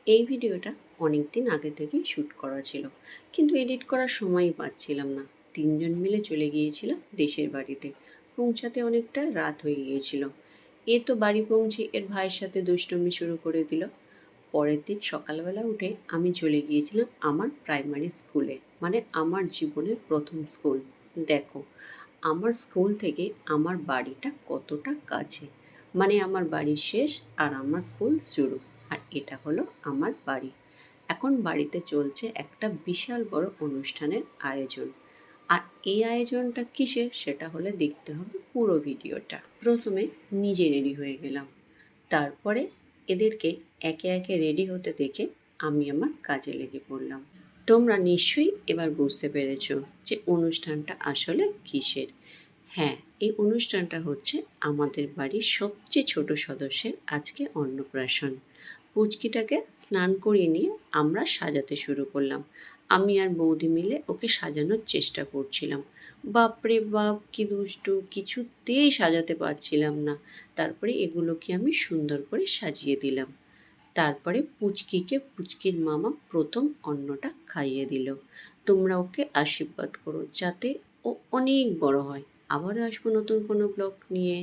এই ভিডিওটা অনেক দিন আগে থেকেই শ্যুট করা ছিল, কিন্তু এডিট করার সময়ই পাচ্ছিলাম না। তিনজন মিলে চলে গিয়েছিলাম দেশের বাড়িতে। পৌঁছাতে অনেকটা রাত হয়ে গিয়েছিল। এ তো বাড়ি পৌঁছে এর ভাইয়ের সাথে দুষ্টুমি শুরু করে দিল। পরের দিন সকালবেলা উঠে আমি চলে গিয়েছিলাম আমার প্রাইমারি স্কুলে, মানে আমার জীবনের প্রথম স্কুল। দেখো, আমার স্কুল থেকে আমার বাড়িটা কতটা কাছে, মানে আমার বাড়ি শেষ আর আমার স্কুল শুরু। আর এটা হলো আমার বাড়ি। এখন বাড়িতে চলছে একটা বিশাল বড় অনুষ্ঠানের আয়োজন। আর এই আয়োজনটা কিসের সেটা হলে দেখতে হবে পুরো ভিডিওটা। প্রথমে নিজে রেডি হয়ে গেলাম, তারপরে এদেরকে একে একে রেডি হতে দেখে আমি আমার কাজে লেগে পড়লাম। তোমরা নিশ্চয়ই এবার বুঝতে পেরেছো যে অনুষ্ঠানটা আসলে কিসের। হ্যাঁ, এই অনুষ্ঠানটা হচ্ছে আমাদের বাড়ির সবচেয়ে ছোট সদস্যের আজকে অন্নপ্রাশন। পুচকিটাকে স্নান করিয়ে নিয়ে আমরা সাজাতে শুরু করলাম। আমি আর বৌদি মিলে ওকে সাজানোর চেষ্টা করছিলাম। বাপরে বাপ, কি দুষ্টু, কিছুতেই সাজাতে পারছিলাম না। তারপরে এগুলোকে আমি সুন্দর করে সাজিয়ে দিলাম। তারপরে পুচকিকে পুচকির মামা প্রথম অন্নটা খাইয়ে দিল। তোমরা ওকে আশীর্বাদ করো যাতে ও অনেক বড় হয়। আবারও আসবো নতুন কোনো ব্লগ নিয়ে।